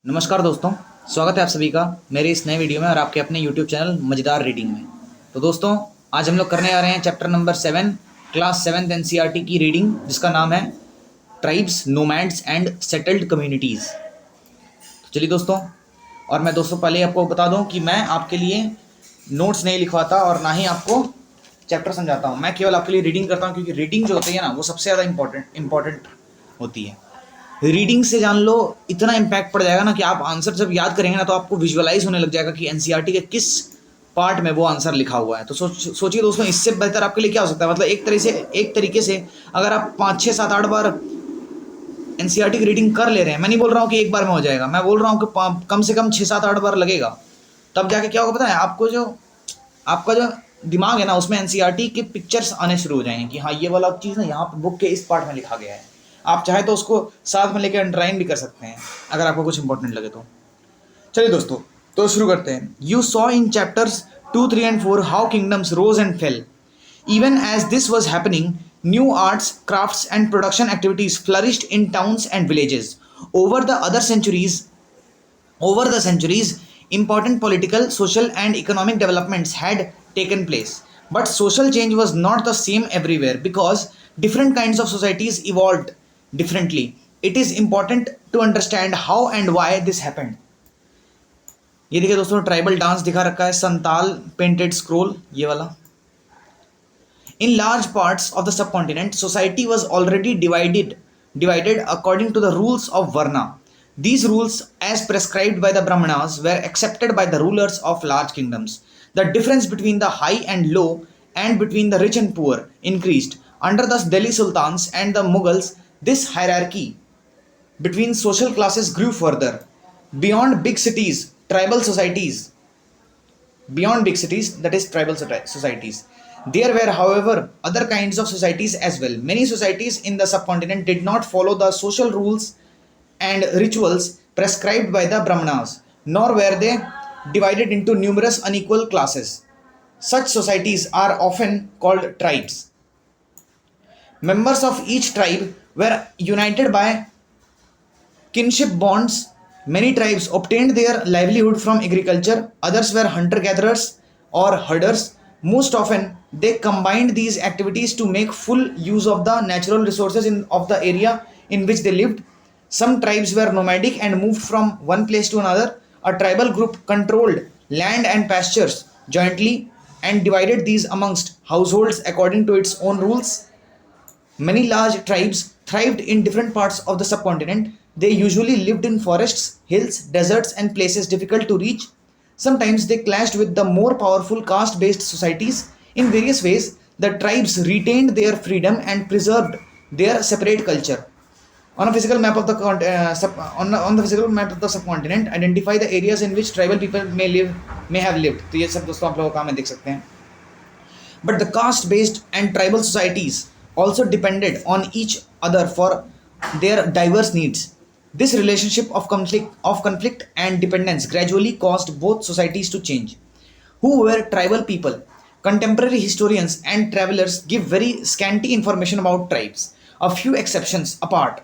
नमस्कार दोस्तों, स्वागत है आप सभी का मेरे इस नए वीडियो में और आपके अपने YouTube चैनल मज़ेदार रीडिंग में। तो दोस्तों, आज हम लोग करने आ रहे हैं चैप्टर नंबर 7 क्लास 7 एनसीईआरटी की रीडिंग, जिसका नाम है tribes, nomads and settled communities. तो चलिए दोस्तों, और मैं दोस्तों पहले आपको बता दूं कि मैं आपके लिए नोट्स नहीं लिखवाता और ना ही आपको चैप्टर समझाता हूँ। मैं केवल आपके लिए रीडिंग करता हूँ, क्योंकि रीडिंग जो होती है ना, वो सबसे ज़्यादा इंपॉर्टेंट होती है। रीडिंग से जान लो, इतना इम्पैक्ट पड़ जाएगा ना कि आप आंसर जब याद करेंगे ना, तो आपको विजुअलाइज होने लग जाएगा कि एनसीईआरटी के किस पार्ट में वो आंसर लिखा हुआ है। तो सोचिए दोस्तों, इससे बेहतर आपके लिए क्या हो सकता है। मतलब एक तरीके से अगर आप 5 6 7 8 बार एनसीईआरटी की रीडिंग कर ले रहे हैं, मैं नहीं बोल रहा हूँ कि एक बार में हो जाएगा, मैं बोल रहा हूँ कि कम से कम 6 7 8 बार लगेगा। तब जाके क्या होगा पता है आपको, आपका जो दिमाग है ना, उसमें एनसीईआरटी के पिक्चर्स आने शुरू हो जाएंगे कि हाँ, ये वाला चीज़ ना यहाँ बुक के इस पार्ट में लिखा गया है। आप चाहे तो उसको साथ में लेकर अंडरलाइन भी कर सकते हैं अगर आपको कुछ इंपॉर्टेंट लगे तो। चलिए दोस्तों, तो शुरू करते हैं। You saw in chapters 2 3 and 4 how kingdoms rose and fell. Even as this was happening, new arts, crafts, and production activities flourished in towns and villages. Over the other centuries, over the centuries, important political, social, and economic developments had taken place. But social change was not the same everywhere because different kinds of societies evolved differently. It is important to understand how and why this happened. ये देखिए दोस्तों, tribal dance दिखा रखा है, Santal painted scroll, ये वाला। In large parts of the subcontinent, society was already divided according to the rules of Varna. These rules, as prescribed by the Brahmanas, were accepted by the rulers of large kingdoms. The difference between the high and low and between the rich and poor increased. Under the Delhi Sultans and the Mughals, this hierarchy between social classes grew further. Beyond big cities, tribal societies Beyond big cities, that is tribal societies. There were, however, other kinds of societies as well. Many societies in the subcontinent did not follow the social rules and rituals prescribed by the Brahmanas, nor were they divided into numerous unequal classes. Such societies are often called tribes. Members of each tribe were united by kinship bonds. Many tribes obtained their livelihood from agriculture, others were hunter gatherers or herders. Most often, they combined these activities to make full use of the natural resources of the area in which they lived. Some tribes were nomadic and moved from one place to another. A tribal group controlled land and pastures jointly and divided these amongst households according to its own rules. Many large tribes thrived in different parts of the subcontinent. They usually lived in forests, hills, deserts, and places difficult to reach. Sometimes they clashed with the more powerful caste based societies. In various ways, the tribes retained their freedom and preserved their separate culture. On a physical map of the on the physical map of the subcontinent, identify the areas in which tribal people may have lived. तो ये सब दोस्तों आप लोगों को काम में देख सकते हैं. But the caste based and tribal societies also depended on each other for their diverse needs. This relationship of conflict and dependence gradually caused both societies to change. Who were tribal people? Contemporary historians and travelers give very scanty information about tribes. A few exceptions apart,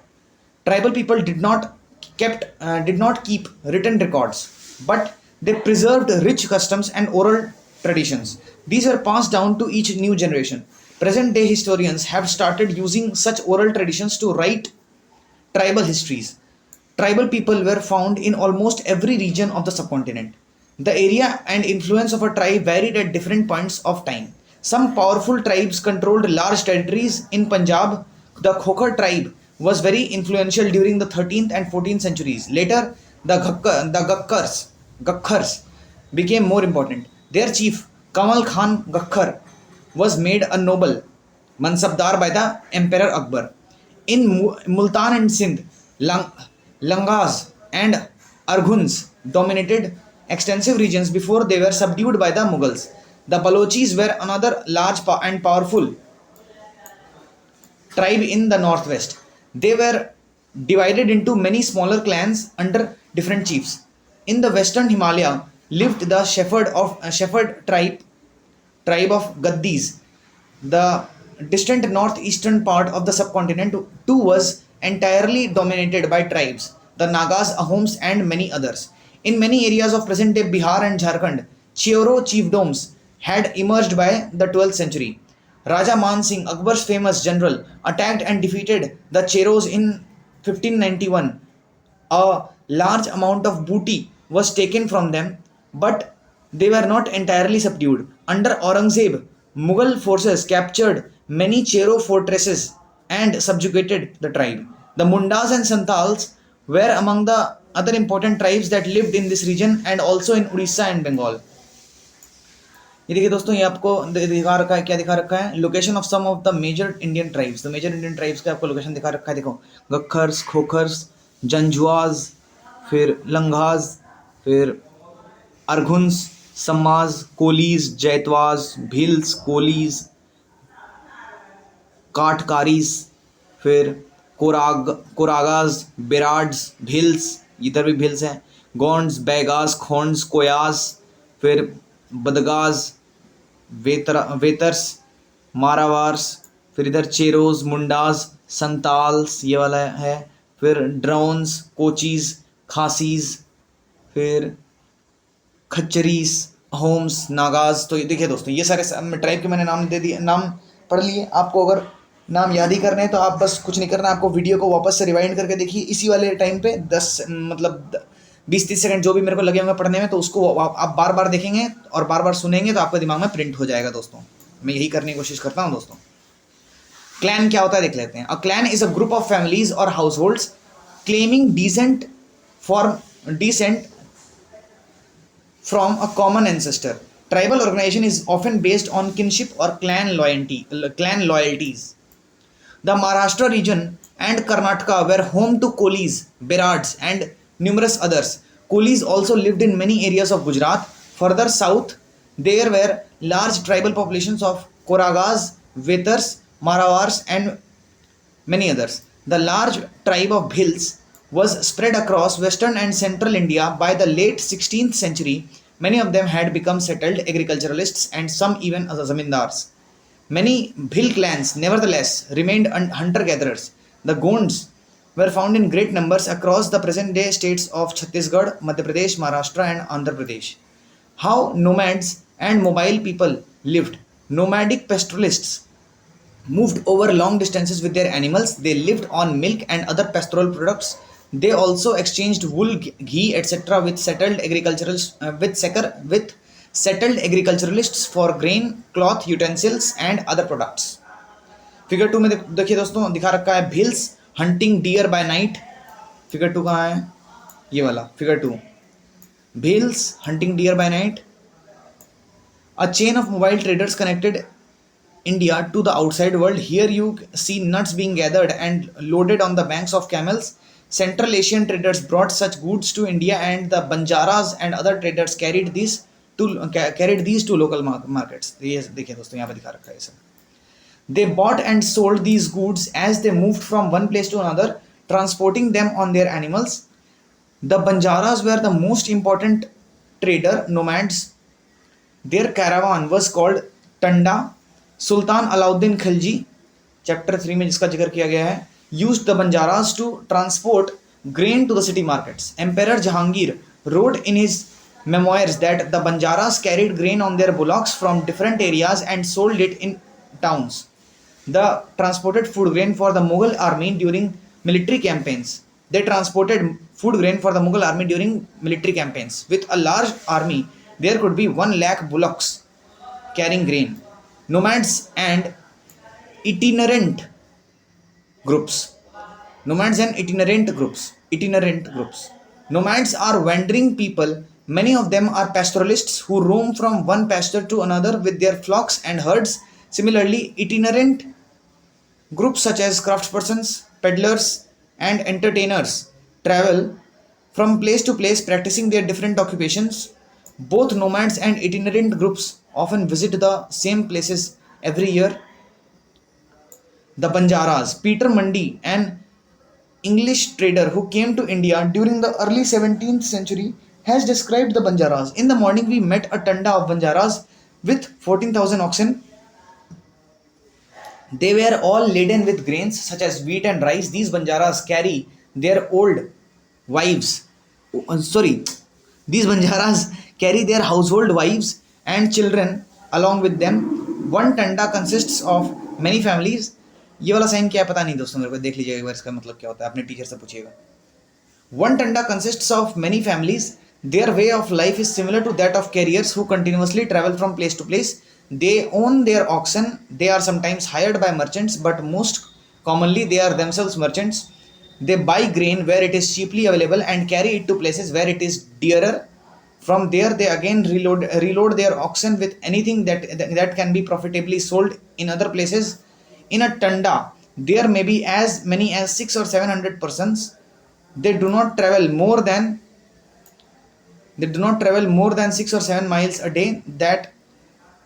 tribal people did not keep written records, but they preserved rich customs and oral traditions. These were passed down to each new generation. Present day historians have started using such oral traditions to write tribal histories. Tribal people were found in almost every region of the subcontinent. The area and influence of a tribe varied at different points of time. Some powerful tribes controlled large territories. In Punjab, the Khokhar tribe was very influential during the 13th and 14th centuries. Later, the Gakkars became more important. Their chief, Kamal Khan Gakkar, was made a noble Mansabdar by the Emperor Akbar. In Multan and Sindh, Langas and Arghuns dominated extensive regions before they were subdued by the Mughals. The Balochis were another large and powerful tribe in the northwest. They were divided into many smaller clans under different chiefs. In the western Himalaya lived the shepherd tribe of Gaddis. The distant northeastern part of the subcontinent too was entirely dominated by tribes the Nagas, Ahoms, and many others. In many areas of present-day Bihar and Jharkhand, Chero chiefdoms had emerged by the 12th century. Raja Man Singh, Akbar's famous general, attacked and defeated the Cheros in 1591. A large amount of booty was taken from them, but they were not entirely subdued. Under Aurangzeb, Mughal forces captured many Chero fortresses and subjugated the tribe. The Mundas and Santals were among the other important tribes that lived in this region and also in Odisha and Bengal. ये देखिए दोस्तों, ये आपको दिखा रखा है, क्या दिखा रखा है, location of some of the major Indian tribes. The major Indian tribes का आपको लोकेशन दिखा रखा है। देखो, गखर्स, खोखर्स, जंजुआज, फिर लंघाज, फिर अरघुन्स, सम्माज, कोलीज, जैतवाज, भील्स, कोलीज, काटकारीज, फिर कोरागाज, बिराड्स, भील्स, इधर भी भील्स हैं, गोंड्स, बैगाज, खोंड्स, कोयाज, फिर बदगाज, वेतर्स, मारावार्स, फिर इधर चेरोज, मुंडाज, संताल्स, ये वाला है, फिर ड्रोन्स, कोचीज, खासीज, फिर खच्चरीस, होम्स, नागाज। तो देखिए दोस्तों, ये सारे ट्राइब के मैंने नाम दे दिए, नाम पढ़ लिए। आपको अगर नाम याद ही करने हैं तो आप बस कुछ नहीं करना, आपको वीडियो को वापस से रिवाइंड करके देखिए इसी वाले टाइम पे 20-30 सेकंड जो भी मेरे को लगे होंगे पढ़ने में, तो उसको आप बार बार देखेंगे और बार बार सुनेंगे तो आपके दिमाग में प्रिंट हो जाएगा। दोस्तों, मैं यही करने की कोशिश करता हूँ। दोस्तों, क्लैन क्या होता है देख लेते हैं। A clan is a group of families और households claiming descent from a common ancestor. Tribal organization is often based on kinship or clan loyalties. The Maharashtra region and Karnataka were home to Kolis, Birads, and numerous others. Kolis also lived in many areas of Gujarat. Further south, there were large tribal populations of Koragas, Vetars, Marawars, and many others. The large tribe of Bhils was spread across western and central India by the late 16th century. Many of them had become settled agriculturalists and some even as zamindars. Many Bhil clans nevertheless remained hunter-gatherers. The Gonds were found in great numbers across the present-day states of Chhattisgarh, Madhya Pradesh, Maharashtra, and Andhra Pradesh. How nomads and mobile people lived. Nomadic pastoralists moved over long distances with their animals. They lived on milk and other pastoral products. They also exchanged wool, ghee, etc. with settled agriculturalists for grain, cloth, utensils, and other products. Figure 2 में देखिए दोस्तों, दिखा रखा है Bhils hunting deer by night. Figure 2 कहाँ है? ये वाला figure 2, Bhils hunting deer by night. A chain of mobile traders connected India to the outside world. Here you see nuts being gathered and loaded on the banks of camels. Central Asian traders brought such goods to India, and the Banjaras and other traders carried these to local markets. ये देखिए दोस्तों, यहाँ पे दिखा रखा है सब। They bought and sold these goods as they moved from one place to another, transporting them on their animals. The Banjaras were the most important trader nomads. Their caravan was called Tanda. Sultan Alauddin Khilji, chapter 3 में जिसका जिक्र किया गया है, used the Banjaras to transport grain to the city markets. Emperor Jahangir wrote in his memoirs that the Banjaras carried grain on their bullocks from different areas and sold it in towns. They transported food grain for the Mughal army during military campaigns. With a large army, there could be 1 lakh bullocks carrying grain. Nomads and itinerant groups. Nomads are wandering people. Many of them are pastoralists who roam from one pasture to another with their flocks and herds. Similarly, itinerant groups such as craftspersons, peddlers, and entertainers travel from place to place practicing their different occupations. Both nomads and itinerant groups often visit the same places every year. The Banjaras. Peter Mundy, an English trader who came to India during the early 17th century, has described the Banjaras. In the morning, we met a tanda of Banjaras with 14,000 oxen. They were all laden with grains such as wheat and rice. These Banjaras carry their old wives, sorry, these Banjaras carry their household wives and children along with them. One tanda consists of many families. ये वाला sign क्या है पता नहीं दोस्तों, मेरे को देख लीजिएगा एक बार इसका मतलब क्या होता है, अपने टीचर से पूछिएगा. One tanda consists of many families. Their way of life is similar to that of carriers who continuously travel from place to place. They own their oxen. They are sometimes hired by merchants, but most commonly they are themselves merchants. They buy grain where it is cheaply available and carry it to places where it is dearer. From there, they again reload their oxen with anything that can be profitably sold in other places. In a tanda, there may be as many as 600 or 700 persons. They do not travel more than 6 or 7 miles a day, that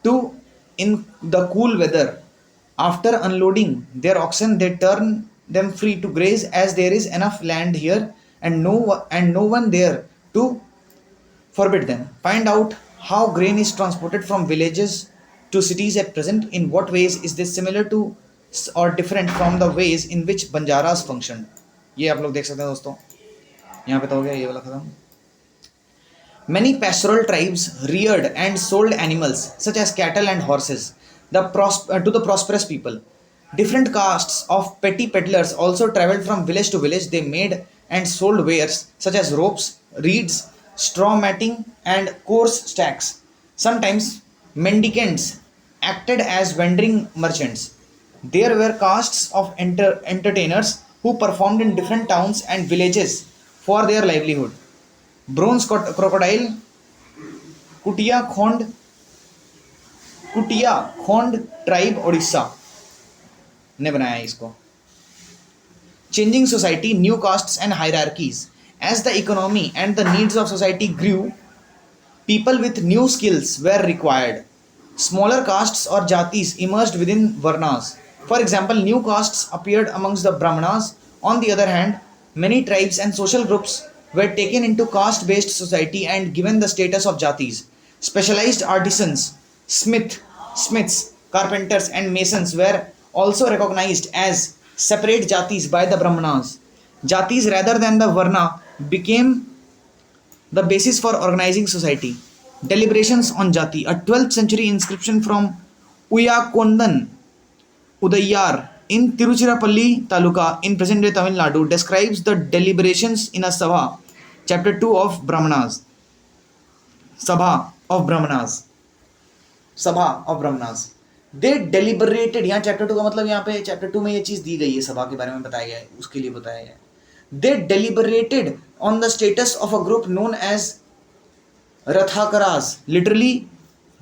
too in the cool weather. After unloading their oxen, they turn them free to graze, as there is enough land here and no one there to forbid them. Find out how grain is transported from villages to cities at present. In what ways is this similar to or different from the ways in which Banjaras functioned? ये आप लोग देख सकते हैं दोस्तों, यहाँ पे तो हो गया ये वाला खत्म. Many pastoral tribes reared and sold animals such as cattle and horses to the prosperous people. Different castes of petty peddlers also traveled from village to village. They made and sold wares such as ropes, reeds, straw matting, and coarse stacks. Sometimes mendicants acted as vending merchants. There were castes of entertainers who performed in different towns and villages for their livelihood. Bronze crocodile कुटिया Khond tribe Orissa ने बनाया है इसको. Changing society, new castes and hierarchies. As the economy and the needs of society grew, people with new skills were required. Smaller castes or jatis emerged within varnas. For example, new castes appeared amongst the brahmanas. On the other hand, many tribes and social groups were taken into caste-based society and given the status of jatis. Specialized artisans, smiths, carpenters, and masons were also recognized as separate jatis by the brahmanas. Jatis rather than the varna became the basis for organizing society. Deliberations on jati. A 12th century inscription from Uyakondan Udayar in Tiruchirappalli Taluka in present-day Tamil Nadu describes the deliberations in a Sabha, chapter 2 of Brahmanas. Sabha of Brahmanas. They deliberated. यहाँ chapter 2 का मतलब यहाँ पे chapter 2 में ये चीज़ दी गई है, सभा के बारे में बताया गया है, उसके लिए बताया गया है. They deliberated on the status of a group known as Rathakaras, literally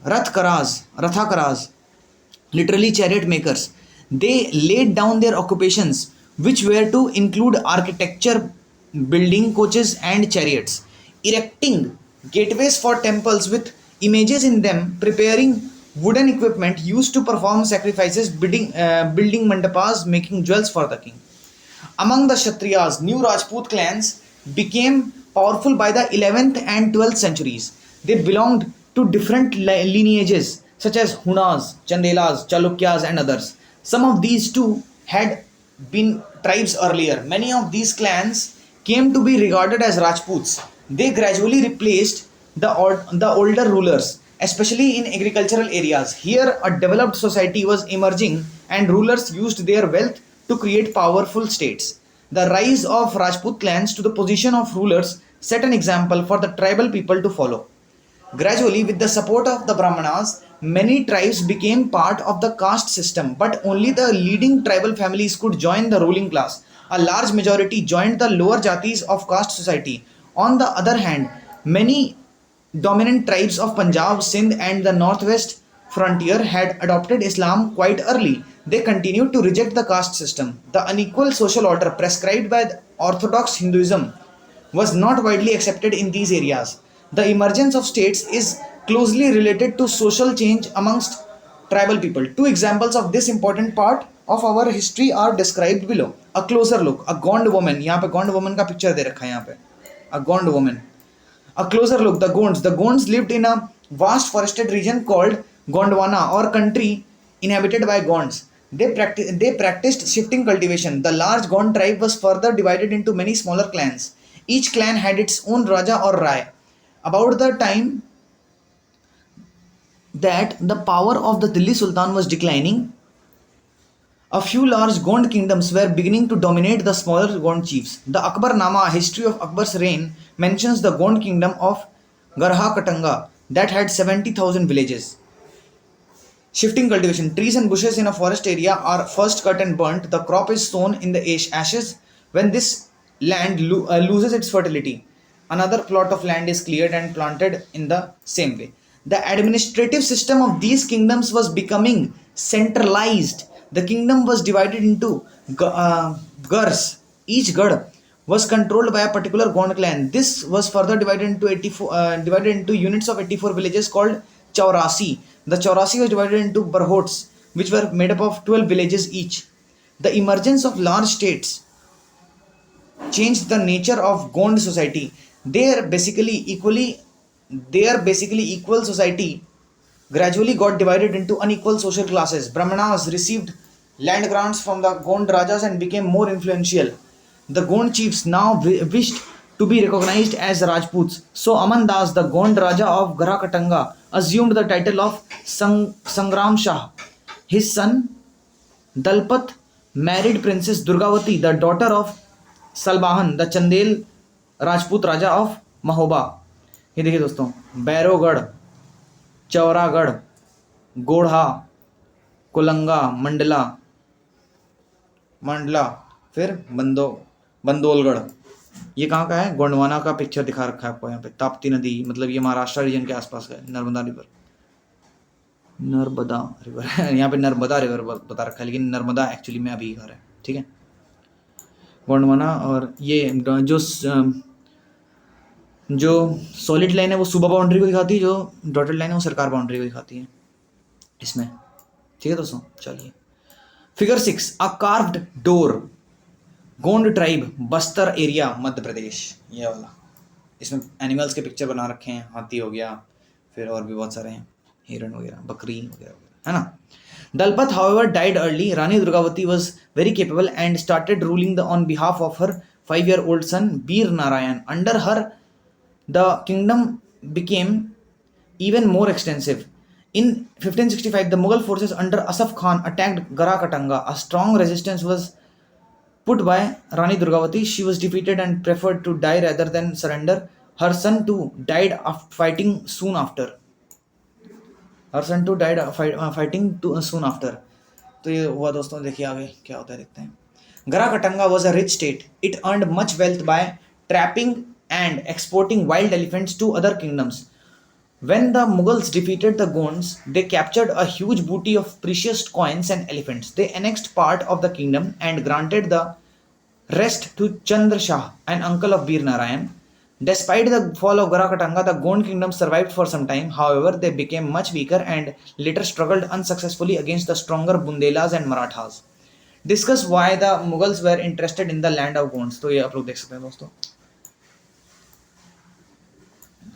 Rathakaras, literally chariot makers. They laid down their occupations, which were to include architecture, building coaches and chariots, erecting gateways for temples with images in them, preparing wooden equipment used to perform sacrifices, building mandapas, making jewels for the king. Among the Kshatriyas, new Rajput clans became powerful by the 11th and 12th centuries. They belonged to different lineages such as Hunas, Chandelas, Chalukyas and others. Some of these too had been tribes earlier. Many of these clans came to be regarded as Rajputs. They gradually replaced the older rulers, especially in agricultural areas. Here a developed society was emerging and rulers used their wealth to create powerful states. The rise of Rajput clans to the position of rulers set an example for the tribal people to follow. Gradually, with the support of the Brahmanas, many tribes became part of the caste system, but only the leading tribal families could join the ruling class. A large majority joined the lower jatis of caste society. On the other hand, many dominant tribes of Punjab, Sindh and the northwest frontier had adopted Islam quite early. They continued to reject the caste system. The unequal social order prescribed by Orthodox Hinduism was not widely accepted in these areas. The emergence of states is closely related to social change amongst tribal people. Two examples of this important part of our history are described below. A closer look. A Gond woman. यहाँ पे Gond woman का picture दे रखा है यहाँ पे. A Gond woman. A closer look. The Gonds. The Gonds lived in a vast forested region called Gondwana or country inhabited by Gonds. They practiced shifting cultivation. The large Gond tribe was further divided into many smaller clans. Each clan had its own Raja or Rai. About the time that the power of the Delhi Sultan was declining, a few large Gond kingdoms were beginning to dominate the smaller Gond chiefs. The Akbarnama, a history of Akbar's reign, mentions the Gond kingdom of Garha Katanga that had 70,000 villages. Shifting cultivation. Trees and bushes in a forest area are first cut and burnt. The crop is sown in the ashes. When this land loses its fertility, another plot of land is cleared and planted in the same way. The administrative system of these kingdoms was becoming centralized. The kingdom was divided into gars. Each gad was controlled by a particular Gond clan. This was further divided into units of 84 villages called Chaurasi. The Chaurasi was divided into barhots, which were made up of 12 villages each. The emergence of large states changed the nature of Gond society. Their basically equal society gradually got divided into unequal social classes. Brahmanas received land grants from the Gond Rajas and became more influential. The Gond chiefs now wished to be recognized as Rajputs. So Aman Das, the Gond Raja of Garha assumed the title of Sangram Shah. His son Dalpat married Princess Durgavati, the daughter of Salbahan, the Chandel Rajput Raja of Mahoba. ये देखिए दोस्तों, बैरोगढ़, चौरागढ़, गोढ़ा, कोलंगा, मंडला, फिर बंदोलगढ़। ये कहाँ का है? गोंडवाना का picture दिखा रखा है आपको यहाँ पे। ताप्ती नदी, मतलब ये महाराष्ट्र रीजन के आसपास का है। नर्मदा रिवर है यहाँ पे। नर्मदा रिवर बता रखा है, लेकिन नर्मदा एक्चुअली में अभी घर है, ठीक है। गोंडवाना, और ये जो सॉलिड लाइन है वो सूबा बाउंड्री को दिखाती है, जो डॉटेड लाइन है वो सरकार बाउंड्री को दिखाती है इसमें, ठीक है दोस्तों। चलिए, figure 6, a carved door, Gond tribe, Bastar area, Madhya Pradesh. ये वाला, इसमें एनिमल्स के पिक्चर बना रखे हैं। हाथी हो गया, फिर और भी बहुत सारे हैं, हिरण वगैरह, बकरी वगैरह, है ना। Dalpat, however, died early. Rani Durgavati was very capable and started ruling on behalf of her 5-year-old son Bir Narayan. Under her, the kingdom became even more extensive. In 1565, the Mughal forces under Asaf Khan attacked Garha Katanga. A strong resistance was put by Rani Durgavati. She was defeated and preferred to die rather than surrender. Her son too died fighting soon after. soon after. तो ये हुआ दोस्तों। देखिए आगे क्या होता है, देखते हैं। Garha Katanga was a rich state. It earned much wealth by trapping and exporting wild elephants to other kingdoms. When the Mughals defeated the Gonds, they captured a huge booty of precious coins and elephants. They annexed part of the kingdom and granted the rest to Chandra Shah, an uncle of Bir Narayan. Despite the fall of Garha Katanga, the Gond kingdom survived for some time. However, they became much weaker and later struggled unsuccessfully against the stronger Bundelas and Marathas. Discuss why the Mughals were interested in the land of Gonds. तो ये आप लोग देख सकते हैं दोस्तों।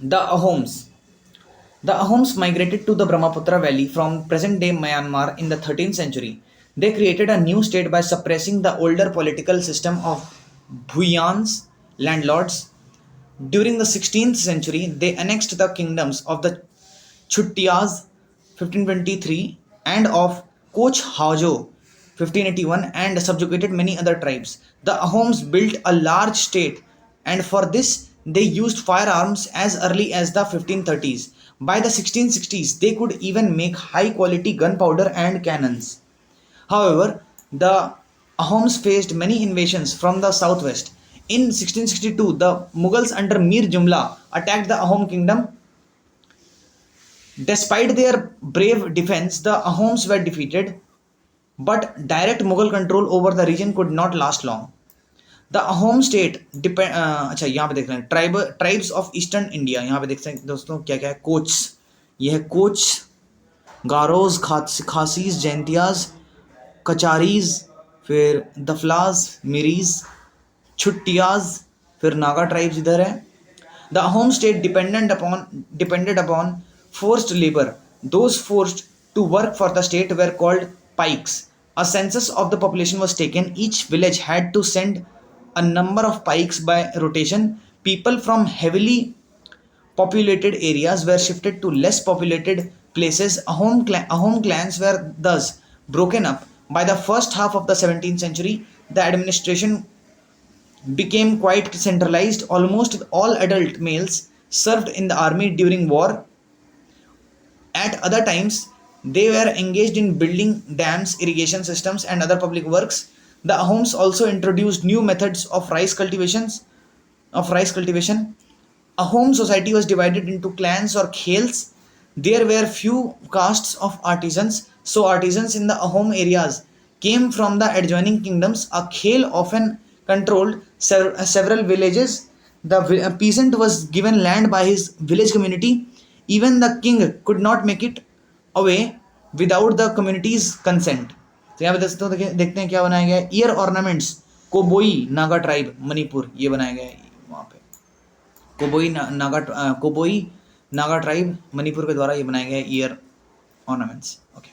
The Ahoms. The Ahoms migrated to the Brahmaputra Valley from present-day Myanmar in the 13th century. They created a new state by suppressing the older political system of Bhuians, landlords. During the 16th century, they annexed the kingdoms of the Chuttiyas 1523 and of Koch Hajo 1581 and subjugated many other tribes. The Ahoms built a large state, and for this they used firearms as early as the 1530s. By the 1660s, they could even make high quality gunpowder and cannons. However, the Ahoms faced many invasions from the southwest. In 1662, the Mughals under Mir Jumla attacked the Ahom kingdom. Despite their brave defense, the Ahoms were defeated, but direct Mughal control over the region could not last long. The Ahom state अच्छा यहाँ पे देख रहे हैं tribes of Eastern India। यहाँ पे देख सकते हैं दोस्तों क्या क्या है। कोच, ये है कोच, गारोज, खासीज, जैंतियाज, कचारीज, फिर दफलाज, मिरीज, छुट्टियाज, फिर नागा ट्राइब्स इधर है। The Ahom state depended upon forced labor. Those forced to work for the state were called paiks. A census of the population was taken. Each village had to send a number of pikes by rotation. People from heavily populated areas were shifted to less populated places. Ahom clans were thus broken up. By the first half of the 17th century, the administration became quite centralized. Almost all adult males served in the army during war. At other times, they were engaged in building dams, irrigation systems, and other public works. The Ahoms also introduced new methods of rice cultivation. Ahom society was divided into clans or khels. There were few castes of artisans, so artisans in the Ahom areas came from the adjoining kingdoms. A khel often controlled several villages. The peasant was given land by his village community. Even the king could not make it away without the community's consent. तो यहाँ पे देखते हैं क्या बनाया गया है, ear ornaments Kabui Naga tribe Manipur ये बनाया गया है वहाँ पे कोबोई नागा ट्राइब मणिपुर के द्वारा ये बनाया गया है ear ornaments. Okay.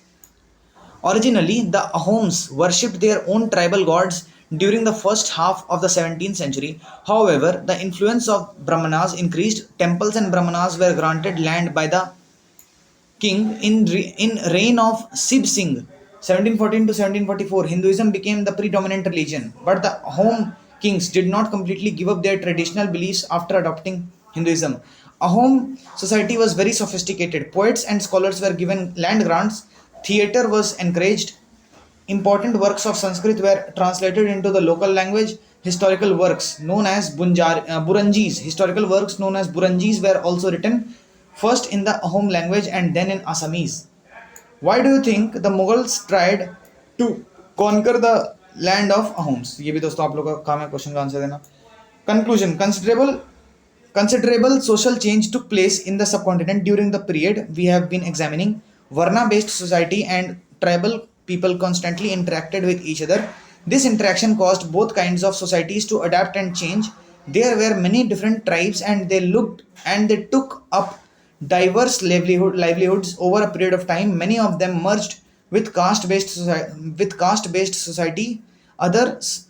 Originally, the Ahoms worshipped their own tribal gods during the first half of the 17th century. However, the influence of Brahmanas increased. Temples and Brahmanas were granted land by the king in reign of Sib Singh 1714 to 1744. Hinduism became the predominant religion, but the Ahom kings did not completely give up their traditional beliefs after adopting Hinduism. Ahom society was very sophisticated. Poets and scholars were given land grants. Theatre was encouraged. Important works of Sanskrit were translated into the local language. Historical works known as Buranjis were also written, first in the Ahom language and then in Assamese. Why do you think the Mughals tried to conquer the land of Ahoms? ये भी दोस्तों आप लोग का काम है question का answer देना. Conclusion. Considerable social change took place in the subcontinent during the period we have been examining. Varna-based society and tribal people constantly interacted with each other. This interaction caused both kinds of societies to adapt and change. There were many different tribes and they took up diverse livelihoods over a period of time. Many of them merged with caste-based society. Others,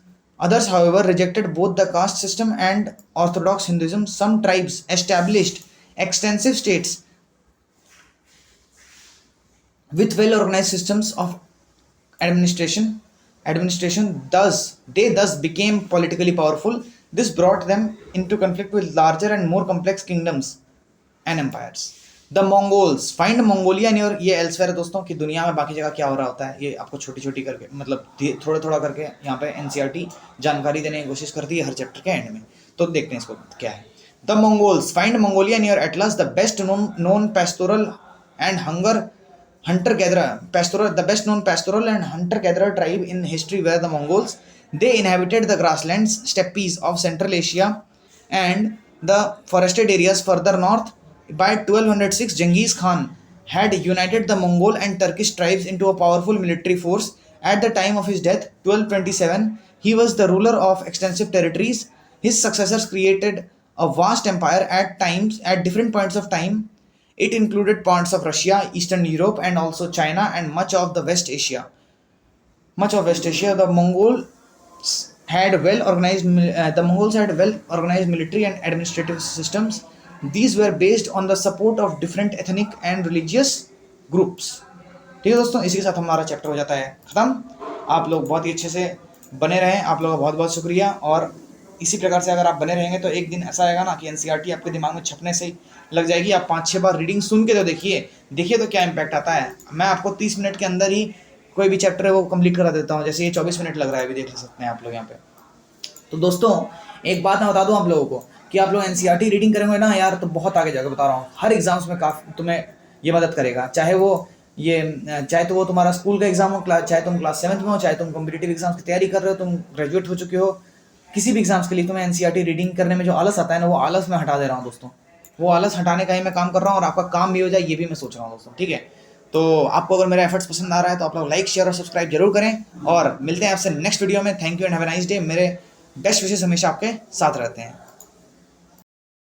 however, rejected both the caste system and Orthodox Hinduism. Some tribes established extensive states with well-organized systems of administration. Thus became politically powerful. This brought them into conflict with larger and more complex kingdoms and empires. The Mongols. Find Mongolia in your ये elsewhere है दोस्तों कि दुनिया में बाकी जगह क्या हो रहा होता है ये आपको छोटी छोटी करके मतलब थोड़ा करके यहाँ पे NCERT जानकारी देने की कोशिश करती है हर चैप्टर के एंड में. तो देखते हैं इसको क्या है. The Mongols. Find Mongolia in your atlas. The best known pastoral and hunter-gatherer tribe in history were the Mongols. They inhabited the grasslands, steppes of Central Asia and the forested areas further north. By 1206, Genghis Khan had united the Mongol and Turkish tribes into a powerful military force. At the time of his death, 1227, he was the ruler of extensive territories. His successors created a vast empire at different points of time. It included parts of Russia, Eastern Europe, and also China and much of West Asia. The Mongols had well-organized military and administrative systems. These were based on the support of different ethnic and religious groups. ठीक है दोस्तों, इसी के साथ हमारा chapter हो जाता है खत्म. आप लोग बहुत ही अच्छे से बने रहें. आप लोगों का बहुत बहुत शुक्रिया. और इसी प्रकार से अगर आप बने रहेंगे तो एक दिन ऐसा आएगा ना कि NCERT आपके दिमाग में छपने से ही लग जाएगी. आप 5-6 बार रीडिंग सुन के तो देखिए तो क्या इम्पैक्ट आता है. मैं आपको 30 मिनट के अंदर ही कोई भी चैप्टर है वो कंप्लीट करा देता हूँ. जैसे ये 24 मिनट लग रहा है, अभी देख सकते हैं आप लोग यहाँ पे. तो दोस्तों एक बात मैं बता दूँ आप लोगों को कि आप लोग NCERT रीडिंग करेंगे ना यार तो बहुत आगे जाकर बता रहा हूँ. हर एग्जाम्स में काफ़ी तुम्हें ये मदद करेगा. चाहे तो वो तुम्हारा स्कूल का एग्जाम हो, चाहे तुम क्लास 7th में हो, चाहे तुम कॉम्पिटिटिव एग्जाम्स की तैयारी कर रहे हो, तुम ग्रेजुएट हो चुके हो, किसी भी एग्जाम्स के लिए तुम्हें NCERT रीडिंग करने में जो आलस आता है ना वो आलस मैं हटा दे रहा हूँ दोस्तों. वो आलस हटाने का ही मैं काम कर रहा हूँ और आपका काम भी हो जाए ये भी मैं सोच रहा हूँ दोस्तों. ठीक है, तो आपको अगर मेरा एफर्ट्स पसंद आ रहा है तो आप लोग लाइक शेयर और सब्सक्राइब जरूर करें. और मिलते हैं आपसे नेक्स्ट वीडियो में. Thank you and have a nice day. मेरे बेस्ट विशेष हमेशा आपके साथ रहते हैं.